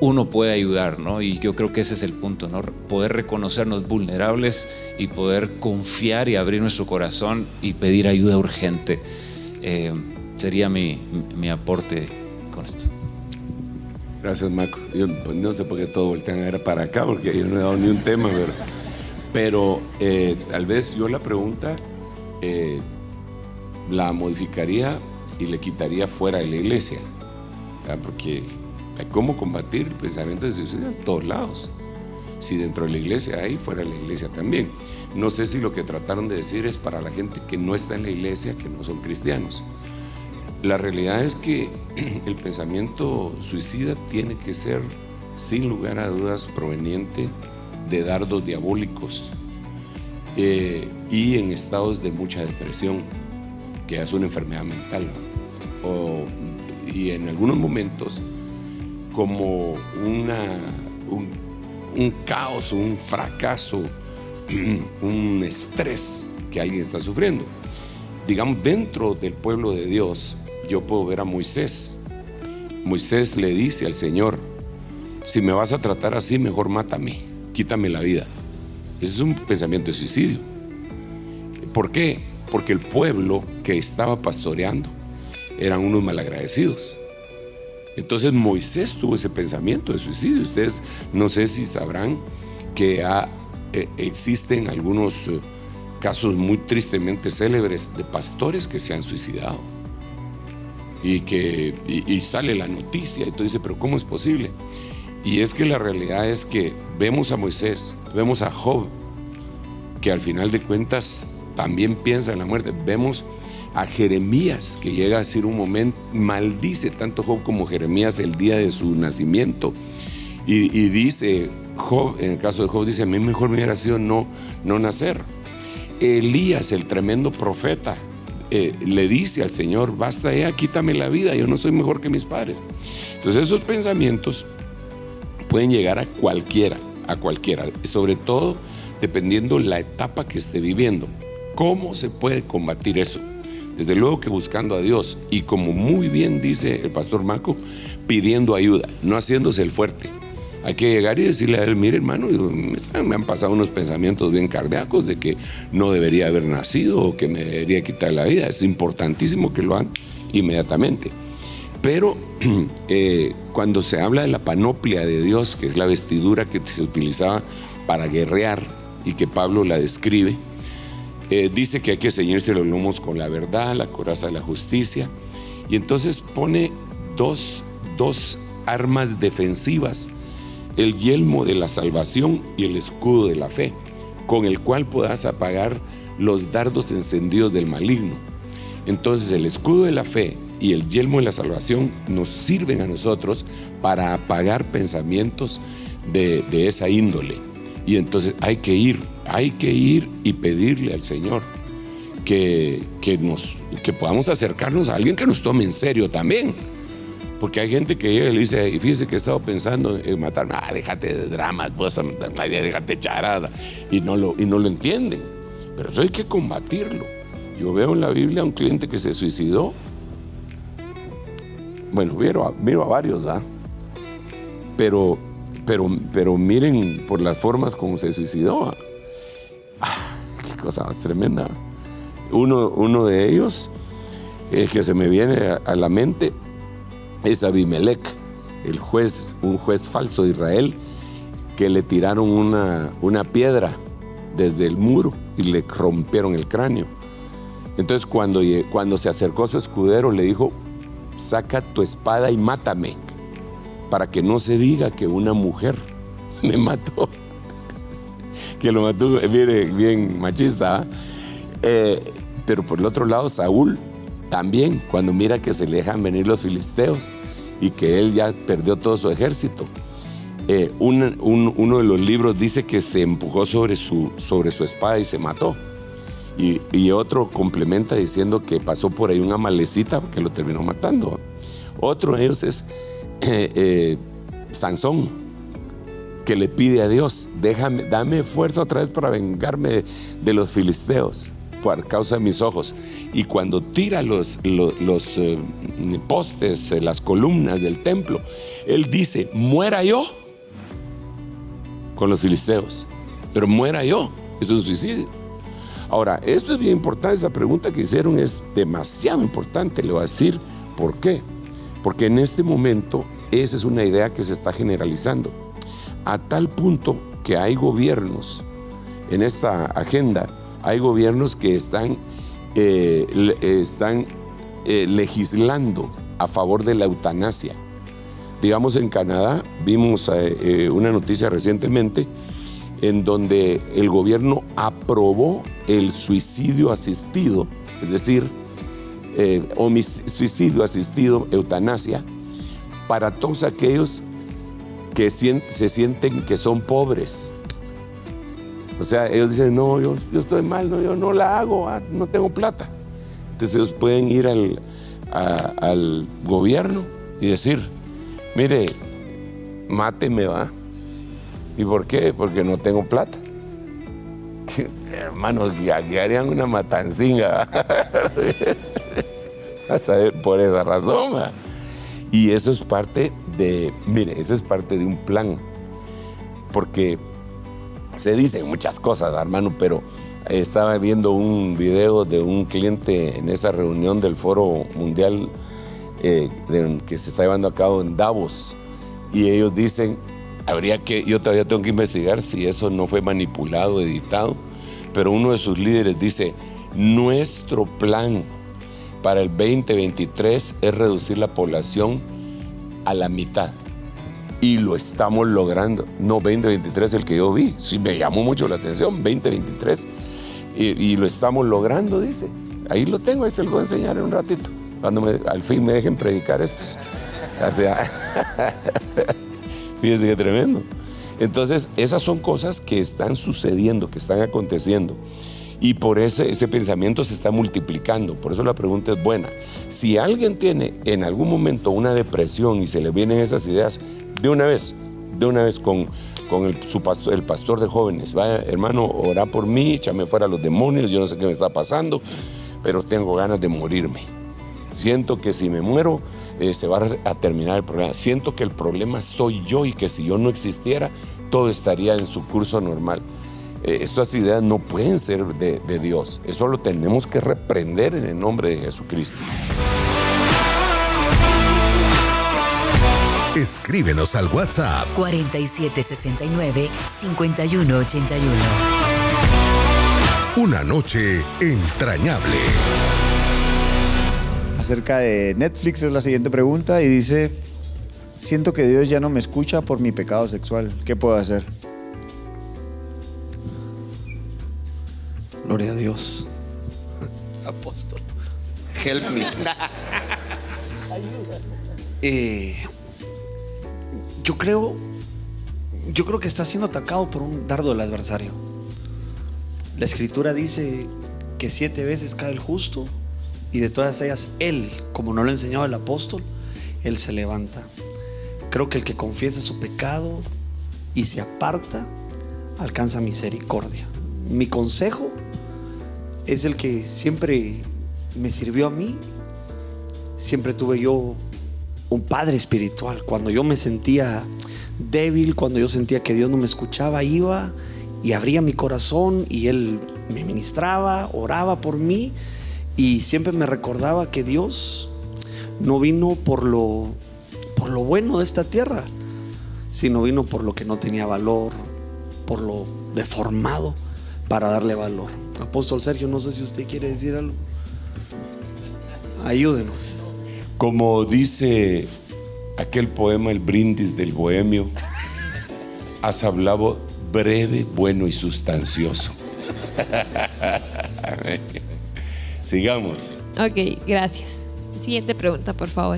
uno puede ayudar, ¿no? Y yo creo que ese es el punto, ¿no? Poder reconocernos vulnerables y poder confiar y abrir nuestro corazón y pedir ayuda urgente. Sería mi aporte con esto. Gracias, Marco. Yo no sé por qué todos voltean a ver para acá, porque yo no he dado ni un tema, pero tal vez yo la pregunta la modificaría y le quitaría fuera de la iglesia, ¿verdad? Porque hay cómo combatir el pensamiento de suicidio en todos lados. Si dentro de la iglesia hay, fuera de la iglesia también. No sé si lo que trataron de decir es para la gente que no está en la iglesia, que no son cristianos. La realidad es que el pensamiento suicida tiene que ser, sin lugar a dudas, proveniente de dardos diabólicos y en estados de mucha depresión, que es una enfermedad mental, y en algunos momentos como un caos, un fracaso, un estrés que alguien está sufriendo. Digamos, dentro del pueblo de Dios, yo puedo ver a Moisés. Moisés le dice al Señor: si me vas a tratar así, mejor mátame, quítame la vida. Ese es un pensamiento de suicidio. ¿Por qué? Porque el pueblo que estaba pastoreando eran unos malagradecidos. Entonces Moisés tuvo ese pensamiento de suicidio. Ustedes no sé si sabrán que existen algunos casos muy tristemente célebres de pastores que se han suicidado y sale la noticia y tú dices, pero ¿cómo es posible? Y es que la realidad es que vemos a Moisés, vemos a Job, que al final de cuentas también piensa en la muerte. Vemos a Jeremías, que llega a decir un momento, maldice tanto Job como Jeremías el día de su nacimiento. Y dice Job, en el caso de Job, dice: a mí mejor me hubiera sido no nacer. Elías, el tremendo profeta, le dice al Señor: basta ya, quítame la vida, yo no soy mejor que mis padres. Entonces esos pensamientos pueden llegar a cualquiera, sobre todo dependiendo la etapa que esté viviendo. ¿Cómo se puede combatir eso? Desde luego que buscando a Dios, y como muy bien dice el pastor Marco, pidiendo ayuda, no haciéndose el fuerte. Hay que llegar y decirle a él: mire, hermano, me han pasado unos pensamientos bien cardíacos de que no debería haber nacido o que me debería quitar la vida. Es importantísimo que lo hagan inmediatamente. Pero cuando se habla de la panoplia de Dios, que es la vestidura que se utilizaba para guerrear y que Pablo la describe, dice que hay que ceñirse los lomos con la verdad, la coraza de la justicia, y entonces pone dos armas defensivas: el yelmo de la salvación y el escudo de la fe, con el cual podrás apagar los dardos encendidos del maligno. Entonces el escudo de la fe y el yelmo de la salvación nos sirven a nosotros para apagar pensamientos de esa índole. Y entonces hay que ir y pedirle al Señor que podamos acercarnos a alguien que nos tome en serio también. Porque hay gente que llega y le dice: y fíjese que he estado pensando en matarme. Déjate de dramas, déjate charada. Y no lo entienden. Pero eso hay que combatirlo. Yo veo en la Biblia a un cliente que se suicidó. Bueno, miro a varios, ¿verdad? Pero miren por las formas como se suicidó. Qué cosa más tremenda. Uno de ellos, que se me viene a la mente, es Abimelech, un juez falso de Israel, que le tiraron una piedra desde el muro y le rompieron el cráneo. Entonces cuando se acercó a su escudero, le dijo: saca tu espada y mátame, para que no se diga que una mujer me mató. Que lo mató, mire, bien machista, pero por el otro lado, Saúl también, cuando mira que se le dejan venir los filisteos y que él ya perdió todo su ejército, uno de los libros dice que se empujó sobre su espada y se mató, y otro complementa diciendo que pasó por ahí una malecita que lo terminó matando. Otro de ellos es Sansón, que le pide a Dios: dame fuerza otra vez para vengarme de los filisteos por causa de mis ojos. Y cuando tira los postes, las columnas del templo, él dice: muera yo con los filisteos, pero muera yo. Es un suicidio. Ahora, esto es bien importante. Esa pregunta que hicieron es demasiado importante. Le voy a decir por qué. Porque en este momento esa es una idea que se está generalizando, a tal punto que hay gobiernos en esta agenda, hay gobiernos que están legislando a favor de la eutanasia. Digamos, en Canadá vimos una noticia recientemente en donde el gobierno aprobó el suicidio asistido, es decir, suicidio asistido, eutanasia, para todos aquellos que se sienten que son pobres. O sea, ellos dicen: no, yo estoy mal, no, yo no la hago, no tengo plata. Entonces ellos pueden ir al gobierno y decir: mire, máteme, ¿va? ¿Y por qué? Porque no tengo plata. Hermanos, ya harían una matancinga a saber, por esa razón, ¿va? Y eso es parte de, eso es parte de un plan, porque se dicen muchas cosas, hermano, pero estaba viendo un video de un cliente en esa reunión del Foro Mundial que se está llevando a cabo en Davos, y ellos dicen: yo todavía tengo que investigar si eso no fue manipulado, editado, pero uno de sus líderes dice: nuestro plan para el 2023 es reducir la población a la mitad. Y lo estamos logrando. No, 2023 el que yo vi. Sí, me llamó mucho la atención, 2023. Y lo estamos logrando, dice. Ahí lo tengo, ahí se lo voy a enseñar en un ratito, cuando al fin me dejen predicar estos. O sea, fíjense qué tremendo. Entonces, esas son cosas que están sucediendo, que están aconteciendo. Y por eso ese pensamiento se está multiplicando. Por eso la pregunta es buena. Si alguien tiene en algún momento una depresión y se le vienen esas ideas, de una vez con el pastor de jóvenes: vaya, hermano, ora por mí, échame fuera los demonios, yo no sé qué me está pasando, pero tengo ganas de morirme. Siento que si me muero se va a terminar el problema. Siento que el problema soy yo y que si yo no existiera, todo estaría en su curso normal. Estas ideas no pueden ser de Dios. Eso lo tenemos que reprender en el nombre de Jesucristo. Escríbenos al WhatsApp 4769-5181. Una noche entrañable. Acerca de Netflix es la siguiente pregunta y dice: siento que Dios ya no me escucha por mi pecado sexual. ¿Qué puedo hacer? Gloria a Dios. Apóstol, help me. Yo creo que está siendo atacado por un dardo del adversario. La escritura dice que 7 veces cae el justo y de todas ellas él, como no lo enseñaba el apóstol, él se levanta. Creo que el que confiesa su pecado y se aparta alcanza misericordia. Mi consejo es el que siempre me sirvió a mí. Siempre tuve yo un padre espiritual. Cuando yo me sentía débil, cuando yo sentía que Dios no me escuchaba, iba y abría mi corazón y Él me ministraba, oraba por mí, y siempre me recordaba que Dios no vino por lo por lo bueno de esta tierra, sino vino por lo que no tenía valor, por lo deformado, para darle valor. Apóstol Sergio, no sé si usted quiere decir algo. Ayúdenos. Como dice aquel poema El brindis del bohemio, has hablado breve, bueno y sustancioso. Sigamos. Ok, gracias. Siguiente pregunta, por favor.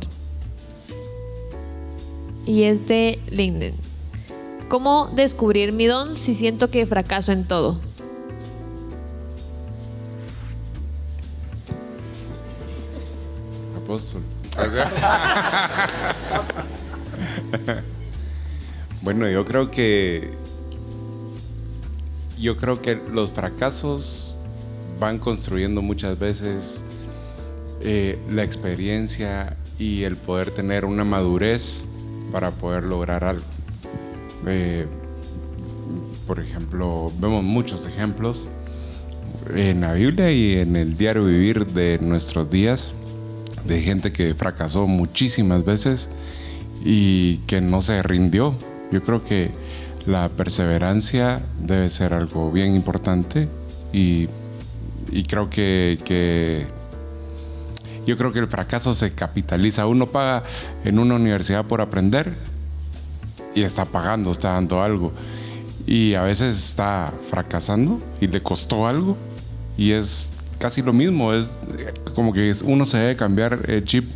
Y es de Linden. ¿Cómo descubrir mi don si siento que fracaso en todo? Apóstol. Bueno, yo creo que los fracasos van construyendo muchas veces la experiencia y el poder tener una madurez para poder lograr algo. Por ejemplo, vemos muchos ejemplos en la Biblia y en el diario vivir de nuestros días de gente que fracasó muchísimas veces y que no se rindió. Yo creo que la perseverancia debe ser algo bien importante y creo que yo creo que el fracaso se capitaliza. Uno paga en una universidad por aprender y está pagando, está dando algo, y a veces está fracasando y le costó algo, y es casi lo mismo. Es como que uno se debe cambiar el chip.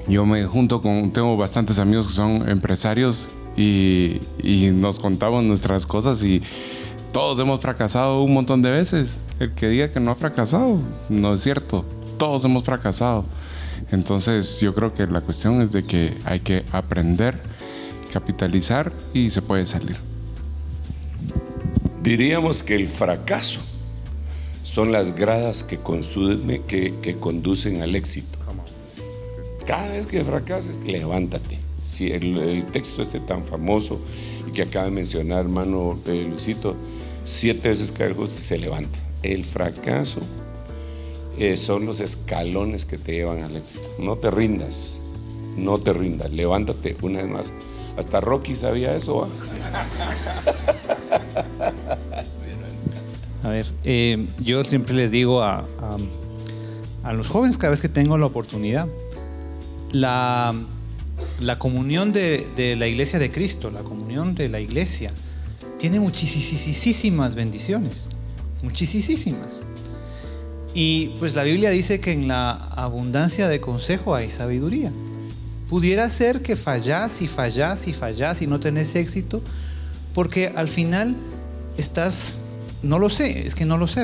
Yo me junto tengo bastantes amigos que son empresarios y nos contamos nuestras cosas y todos hemos fracasado un montón de veces. El que diga que no ha fracasado no es cierto. Todos hemos fracasado. Entonces yo creo que la cuestión es de que hay que aprender, capitalizar y se puede salir. Diríamos que el fracaso son las gradas que conducen al éxito. Cada vez que fracases, levántate. Si el texto este tan famoso y que acaba de mencionar, hermano Luisito, 7 veces cae el justo y se levanta. El fracaso son los escalones que te llevan al éxito. No te rindas, no te rindas, levántate una vez más. Hasta Rocky sabía eso, A ver, yo siempre les digo a los jóvenes cada vez que tengo la oportunidad, la comunión de la iglesia de Cristo, la comunión de la iglesia, tiene muchísimas bendiciones, muchísimas. Y pues la Biblia dice que en la abundancia de consejo hay sabiduría. Pudiera ser que fallás y no tenés éxito, porque al final estás, no lo sé,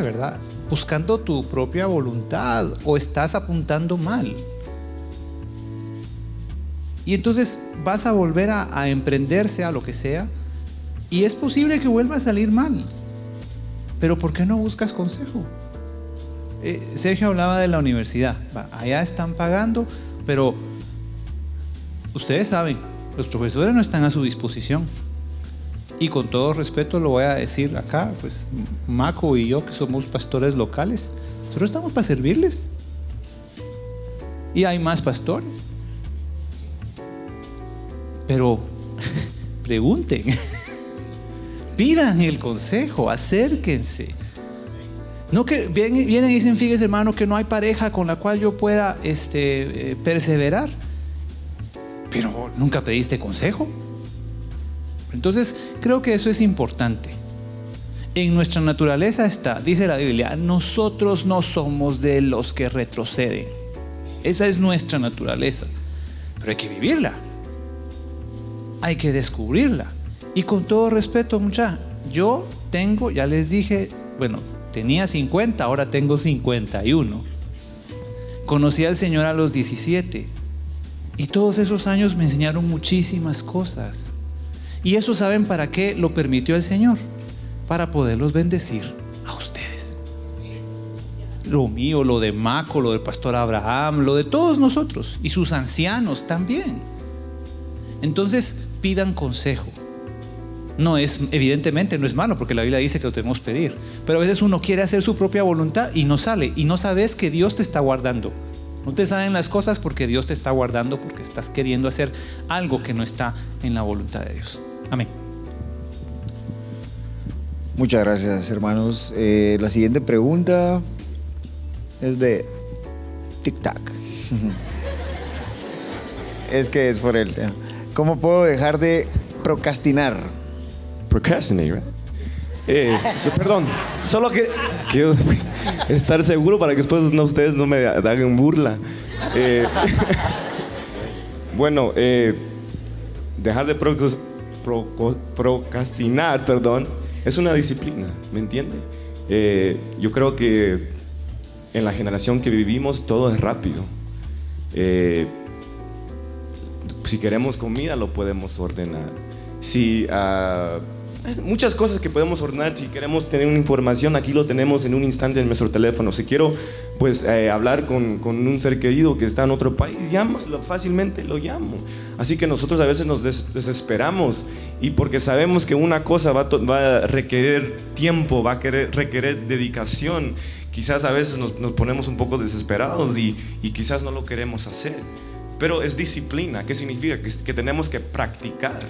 ¿verdad? Buscando tu propia voluntad o estás apuntando mal. Y entonces vas a volver a emprenderse a lo que sea y es posible que vuelva a salir mal. Pero ¿por qué no buscas consejo? Sergio hablaba de la universidad. Allá están pagando, pero ustedes saben, los profesores no están a su disposición. Y con todo respeto lo voy a decir acá, pues Maco y yo que somos pastores locales, nosotros estamos para servirles. Y hay más pastores. Pero pregunten, pidan el consejo, acérquense. No que vienen y dicen, fíjese hermano que no hay pareja con la cual yo pueda perseverar. Pero nunca pediste consejo. Entonces creo que eso es importante. En nuestra naturaleza está, dice la Biblia, nosotros no somos de los que retroceden. Esa es nuestra naturaleza. Pero hay que vivirla. Hay que descubrirla. Y con todo respeto, muchachos, yo tengo, ya les dije, bueno, tenía 50, ahora tengo 51. Conocí al Señor a los 17. Y todos esos años me enseñaron muchísimas cosas. Y eso, ¿saben para qué lo permitió el Señor? Para poderlos bendecir a ustedes. Lo mío, lo de Maco, lo del pastor Abraham, lo de todos nosotros y sus ancianos también. Entonces, pidan consejo. Evidentemente no es malo, porque la Biblia dice que lo tenemos que pedir. Pero a veces uno quiere hacer su propia voluntad y no sale. Y no sabes que Dios te está guardando. No te salen las cosas porque Dios te está guardando, porque estás queriendo hacer algo que no está en la voluntad de Dios. Amén. Muchas gracias, hermanos. La siguiente pregunta es de TikTok. Es que es por el tema. ¿Cómo puedo dejar de procrastinar? Procrastinate, right? Perdón, solo que quiero estar seguro para que después ustedes no me hagan burla. Bueno, dejar de procrastinar, perdón, es una disciplina, ¿me entiende? Yo creo que en la generación que vivimos todo es rápido. Si queremos comida lo podemos ordenar. Si hay muchas cosas que podemos ordenar. Si queremos tener una información, aquí lo tenemos en un instante en nuestro teléfono. Si quiero pues hablar con un ser querido que está en otro país, fácilmente lo llamo. Así que nosotros a veces nos desesperamos, y porque sabemos que una cosa va a requerir tiempo, va a requerir dedicación, quizás a veces nos ponemos un poco desesperados y quizás no lo queremos hacer. Pero es disciplina. ¿Qué significa? Que tenemos que practicar.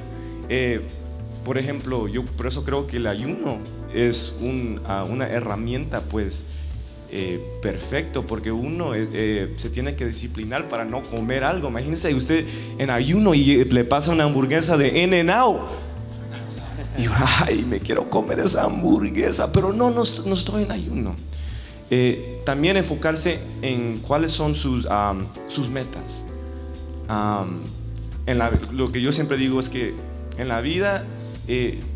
Por ejemplo, yo por eso creo que el ayuno es una herramienta pues perfecto, porque uno se tiene que disciplinar para no comer algo. Imagínense usted en ayuno y le pasa una hamburguesa de In-N-Out y ay, me quiero comer esa hamburguesa, pero no estoy en ayuno. También enfocarse en cuáles son sus metas. Lo que yo siempre digo es que en la vida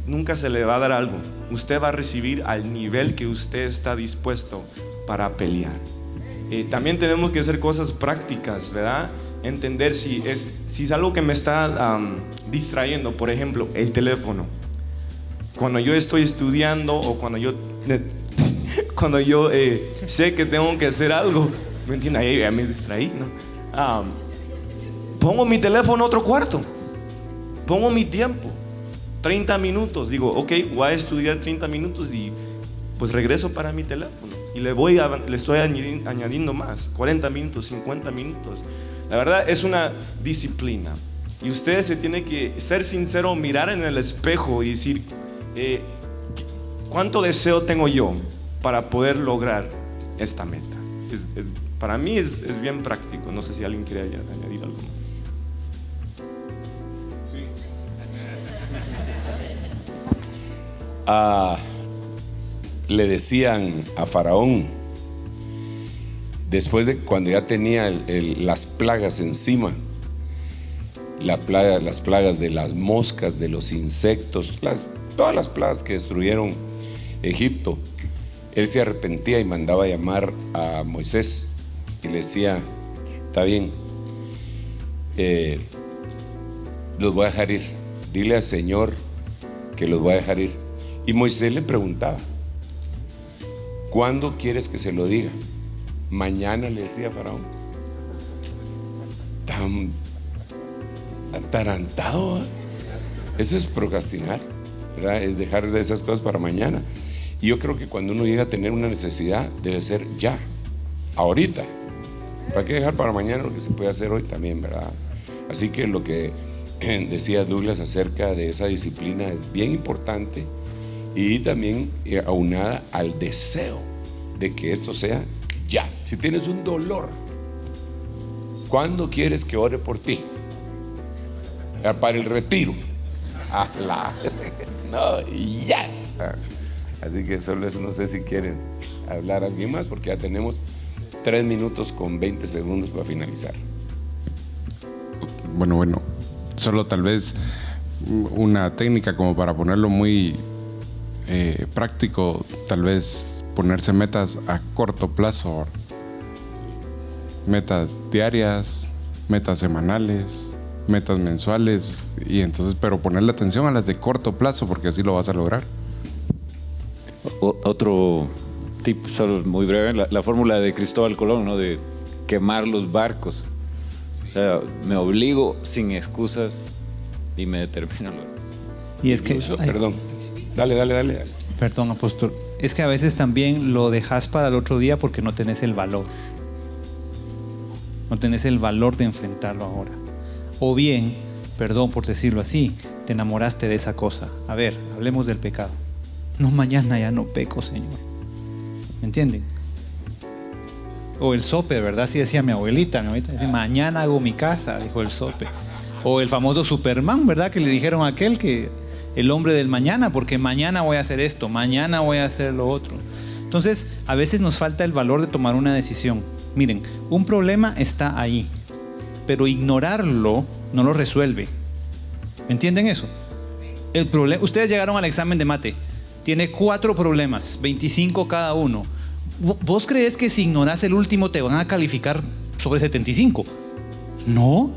nunca se le va a dar algo. Usted va a recibir al nivel que usted está dispuesto para pelear. También tenemos que hacer cosas prácticas, ¿verdad? Entender si es algo que me está distrayendo. Por ejemplo, el teléfono. Cuando yo estoy estudiando o cuando yo sé que tengo que hacer algo, ¿me entiendes? Ahí ya me distraí, ¿no? Pongo mi teléfono en otro cuarto. Pongo mi tiempo, 30 minutos. Digo, ok, voy a estudiar 30 minutos y pues regreso para mi teléfono. Y le estoy añadiendo más, 40 minutos, 50 minutos. La verdad es una disciplina. Y usted se tiene que ser sincero, mirar en el espejo y decir, ¿cuánto deseo tengo yo para poder lograr esta meta? Para mí es bien práctico. No sé si alguien quiere añadir algo más. Le decían a Faraón, después de cuando ya tenía las plagas encima, las plagas de las moscas, de los insectos, todas las plagas que destruyeron Egipto, él se arrepentía y mandaba a llamar a Moisés y le decía, está bien, los voy a dejar ir, dile al Señor que los voy a dejar ir. Y Moisés le preguntaba, ¿cuándo quieres que se lo diga? Mañana, le decía Faraón. Tan atarantado, ¿eh? Eso es procrastinar, ¿verdad? Es dejar de esas cosas para mañana. Y yo creo que cuando uno llega a tener una necesidad, debe ser ya, ahorita. ¿Para qué dejar para mañana lo que se puede hacer hoy también, verdad? Así que lo que decía Douglas acerca de esa disciplina es bien importante, y también aunada al deseo de que esto sea ya. Si tienes un dolor, ¿cuándo quieres que ore por ti? Para el retiro. No, ya. Así que solo eso, no sé si quieren hablar alguien más, porque ya tenemos 3 minutos con 20 segundos para finalizar. Bueno, solo tal vez una técnica como para ponerlo muy práctico, tal vez ponerse metas a corto plazo, metas diarias, metas semanales, metas mensuales, y entonces, pero ponerle atención a las de corto plazo, porque así lo vas a lograr. Otro tip, solo muy breve, la fórmula de Cristóbal Colón, ¿no? De quemar los barcos. O sea, me obligo sin excusas y me determino. Y es que, perdón, dale. Perdón, apóstol. Es que a veces también lo dejas para el otro día porque no tenés el valor. no tenés el valor de enfrentarlo ahora. O bien, perdón por decirlo así, te enamoraste de esa cosa. A ver, hablemos del pecado. No, mañana ya no peco, Señor. ¿Me entienden? O el sope, ¿verdad? Así decía mi abuelita. Mi abuelita decía, mañana hago mi casa, dijo el sope. O el famoso Superman, ¿verdad? Que le dijeron a aquel que el hombre del mañana, porque mañana voy a hacer esto, mañana voy a hacer lo otro. Entonces, a veces nos falta el valor de tomar una decisión. Miren, un problema está ahí, pero ignorarlo no lo resuelve. ¿Me entienden eso? El problema, ustedes llegaron al examen de mate, tiene 4 problemas, 25 cada uno. ¿Vos crees que si ignoras el último te van a calificar sobre 75? No.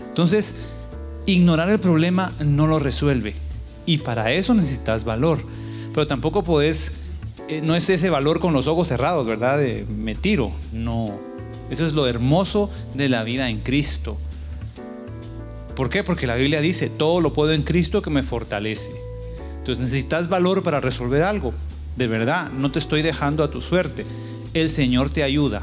Entonces, ignorar el problema no lo resuelve. Y para eso necesitas valor. Pero tampoco podés, no es ese valor con los ojos cerrados, ¿verdad? De me tiro. No. Eso es lo hermoso de la vida en Cristo. ¿Por qué? Porque la Biblia dice, todo lo puedo en Cristo que me fortalece. Entonces necesitas valor para resolver algo. De verdad, no te estoy dejando a tu suerte. El Señor te ayuda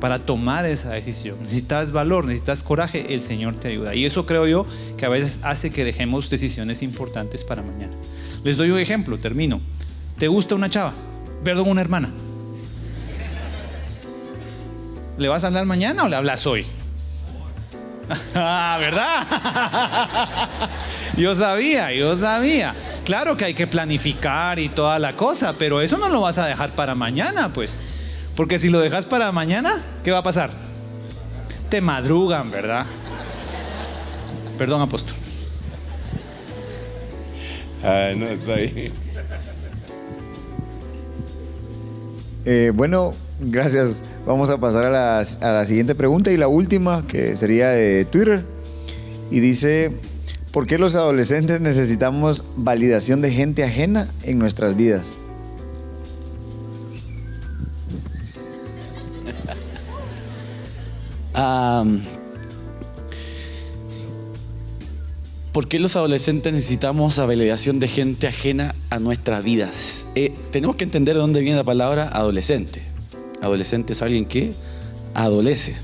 para tomar esa decisión. Necesitas valor, necesitas coraje, el Señor te ayuda. Y eso creo yo que a veces hace que dejemos decisiones importantes para mañana. Les doy un ejemplo, termino. ¿Te gusta una chava? Perdón, una hermana. ¿Le vas a hablar mañana o le hablas hoy? ¿Verdad? Yo sabía. Claro que hay que planificar y toda la cosa, pero eso no lo vas a dejar para mañana, pues. Porque si lo dejas para mañana, ¿qué va a pasar? Te madrugan, ¿verdad? Perdón, apóstol. No, está ahí. Bueno, gracias. Vamos a pasar a la siguiente pregunta y la última, que sería de Twitter. Y dice, ¿por qué los adolescentes necesitamos validación de gente ajena en nuestras vidas? ¿Por qué los adolescentes necesitamos la validación de gente ajena a nuestras vidas? Tenemos que entender de dónde viene la palabra adolescente. Adolescente es alguien que adolece.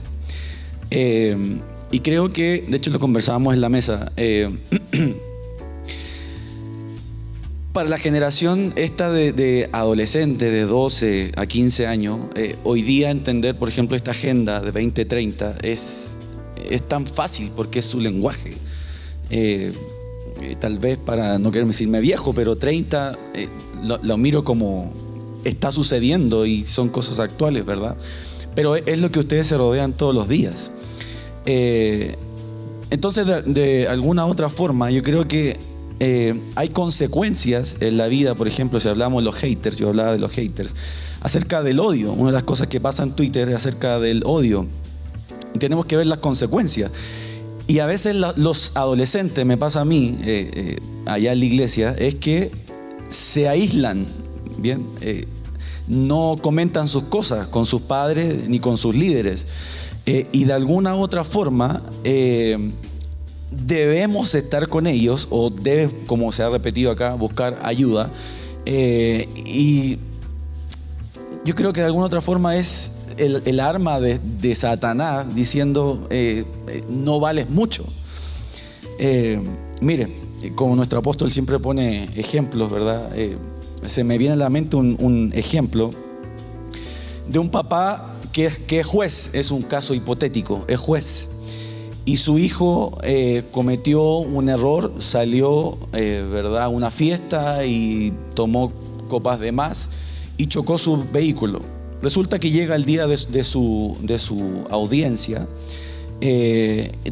Y creo que, de hecho lo conversábamos en la mesa, para la generación esta de adolescentes de 12 a 15 años, hoy día entender, por ejemplo, esta agenda de 2030 es tan fácil porque es su lenguaje. Tal vez para no quererme decirme viejo, pero 30 lo miro como está sucediendo y son cosas actuales, ¿verdad? Pero es lo que ustedes se rodean todos los días. Entonces, de alguna otra forma, yo creo que hay consecuencias en la vida. Por ejemplo, si hablamos de los haters, yo hablaba de los haters, acerca del odio. Una de las cosas que pasa en Twitter es acerca del odio. Y tenemos que ver las consecuencias. Y a veces los adolescentes, me pasa a mí, allá en la iglesia, es que se aíslan, ¿bien? No comentan sus cosas con sus padres ni con sus líderes. Y de alguna otra forma debemos estar con ellos, o debes, como se ha repetido acá, buscar ayuda. Y yo creo que de alguna otra forma es el arma de Satanás diciendo no vales mucho. Mire, como nuestro apóstol siempre pone ejemplos, ¿verdad? Se me viene a la mente un ejemplo de un papá que es juez. Es un caso hipotético, es juez, y su hijo cometió un error, salió ¿verdad?, a una fiesta y tomó copas de más y chocó su vehículo. Resulta que llega el día de su audiencia,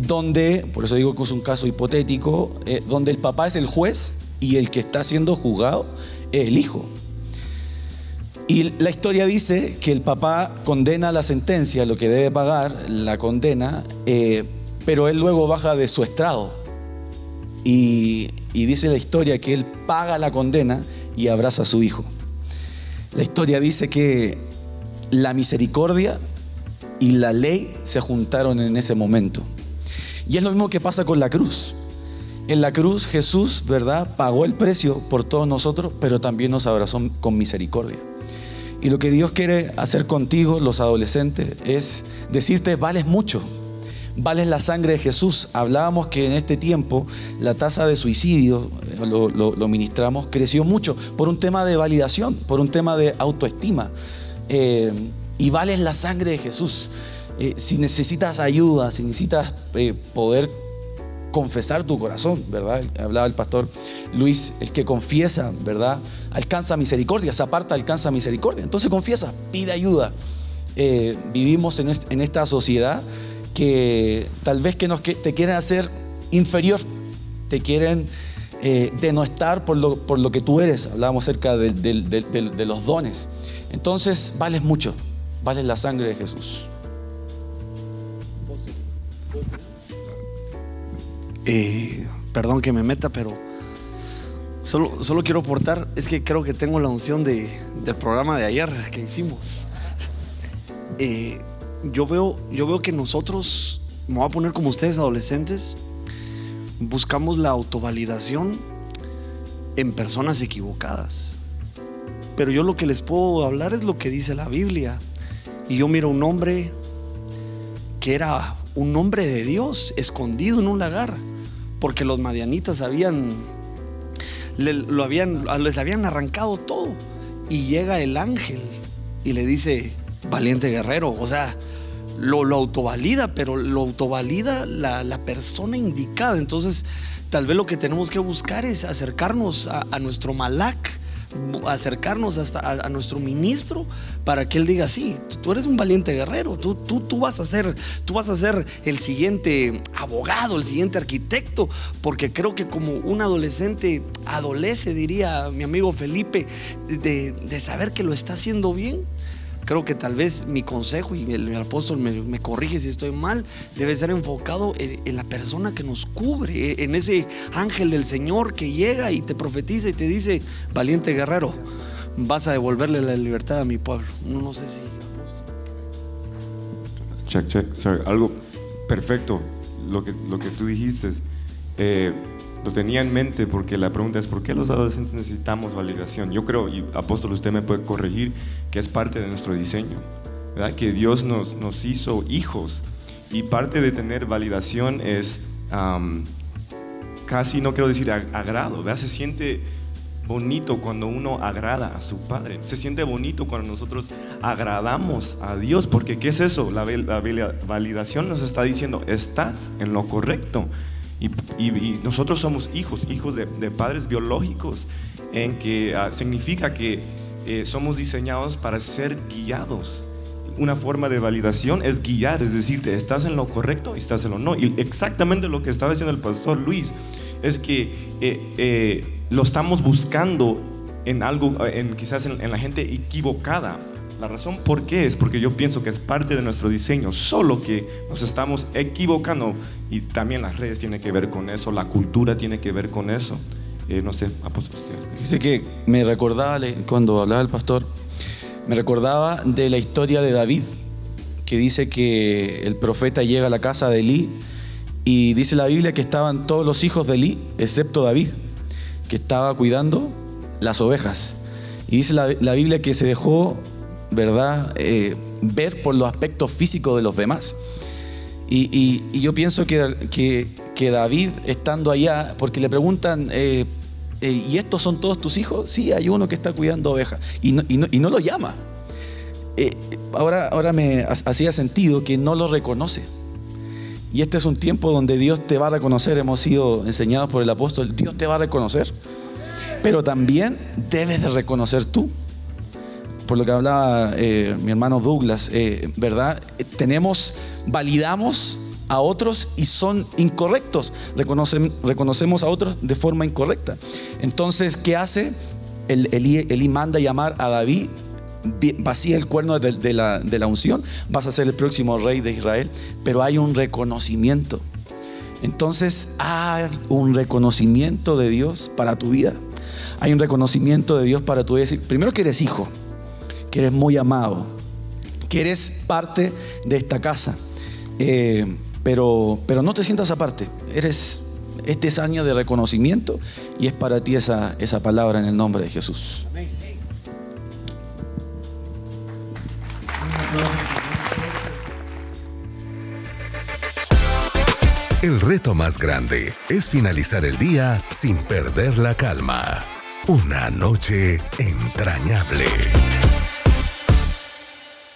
donde, por eso digo que es un caso hipotético, donde el papá es el juez y el que está siendo juzgado es el hijo. Y la historia dice que el papá condena la sentencia, lo que debe pagar, la condena, pero él luego baja de su estrado. Y dice la historia que él paga la condena y abraza a su hijo. La historia dice que la misericordia y la ley se juntaron en ese momento. Y es lo mismo que pasa con la cruz. En la cruz Jesús, ¿verdad?, pagó el precio por todos nosotros, pero también nos abrazó con misericordia. Y lo que Dios quiere hacer contigo, los adolescentes, es decirte: vales mucho, vales la sangre de Jesús. Hablábamos que en este tiempo la tasa de suicidio, lo ministramos, creció mucho por un tema de validación, por un tema de autoestima. Y vales la sangre de Jesús. Si necesitas ayuda, si necesitas poder confesar tu corazón, ¿verdad? Hablaba el pastor Luis, el que confiesa, ¿verdad?, alcanza misericordia, se aparta, alcanza misericordia. Entonces confiesa, pide ayuda. Vivimos en esta sociedad que tal vez te quieren hacer inferior, te quieren denostar por lo que tú eres. Hablábamos acerca de los dones. Entonces vales mucho, vales la sangre de Jesús. Perdón que me meta, pero solo quiero aportar. Es que creo que tengo la unción del programa de ayer que hicimos. Yo veo que nosotros, me voy a poner como ustedes, adolescentes, buscamos la autovalidación en personas equivocadas. Pero yo lo que les puedo hablar es lo que dice la Biblia. Y yo miro un hombre que era un hombre de Dios, escondido en un lagar, porque los madianitas les habían arrancado todo. Y llega el ángel y le dice: valiente guerrero. O sea, lo autovalida, pero lo autovalida la persona indicada. Entonces, tal vez lo que tenemos que buscar es acercarnos a nuestro Malak, acercarnos hasta a nuestro ministro, para que él diga: sí, tú eres un valiente guerrero, tú vas a ser el siguiente abogado, el siguiente arquitecto. Porque creo que como un adolescente adolece, diría mi amigo Felipe, de saber que lo está haciendo bien. Creo que tal vez mi consejo, y el apóstol me corrige si estoy mal, debe ser enfocado en la persona que nos cubre, en ese ángel del Señor que llega y te profetiza y te dice: valiente guerrero, vas a devolverle la libertad a mi pueblo. No sé si... Check. Sorry, algo perfecto. Lo que tú dijiste, lo tenía en mente, porque la pregunta es: ¿por qué los adolescentes necesitamos validación? Yo creo, y apóstol, usted me puede corregir, que es parte de nuestro diseño, ¿verdad? Que Dios nos hizo hijos, y parte de tener validación es casi, no quiero decir agrado, ¿verdad? Se siente bonito cuando uno agrada a su Padre, se siente bonito cuando nosotros agradamos a Dios, porque ¿qué es eso? La validación nos está diciendo: estás en lo correcto. Y nosotros somos hijos de padres biológicos, en que significa que somos diseñados para ser guiados. Una forma de validación es guiar, es decirte: estás en lo correcto y estás en lo no. Y exactamente lo que estaba diciendo el pastor Luis es que lo estamos buscando en algo, quizás en la gente equivocada. La razón por qué es porque yo pienso que es parte de nuestro diseño, solo que nos estamos equivocando. Y también las redes tienen que ver con eso, la cultura tiene que ver con eso. No sé, apóstol. Dice que me recordaba, cuando hablaba el pastor, me recordaba de la historia de David, que dice que el profeta llega a la casa de Elí, y dice la Biblia que estaban todos los hijos de Elí, excepto David, que estaba cuidando las ovejas. Y dice la Biblia que se dejó, ¿verdad?, ver por los aspectos físicos de los demás. Y yo pienso que David, estando allá, porque le preguntan: ¿y estos son todos tus hijos? Sí, hay uno que está cuidando ovejas. Y no lo llama. Ahora me hacía sentido que no lo reconoce. Y este es un tiempo donde Dios te va a reconocer. Hemos sido enseñados por el apóstol: Dios te va a reconocer, pero también debes de reconocer tú. Por lo que hablaba mi hermano Douglas, ¿verdad? Validamos a otros y son incorrectos. Reconocemos a otros de forma incorrecta. Entonces, ¿qué hace? Elí manda llamar a David: vacía el cuerno de la unción, vas a ser el próximo rey de Israel. Pero hay un reconocimiento. Entonces, hay un reconocimiento de Dios para tu vida. Hay un reconocimiento de Dios para tu vida. Primero, que eres hijo, que eres muy amado, que eres parte de esta casa, pero no te sientas aparte. Este es año de reconocimiento, y es para ti esa palabra en el nombre de Jesús. El reto más grande es finalizar el día sin perder la calma. Una noche entrañable.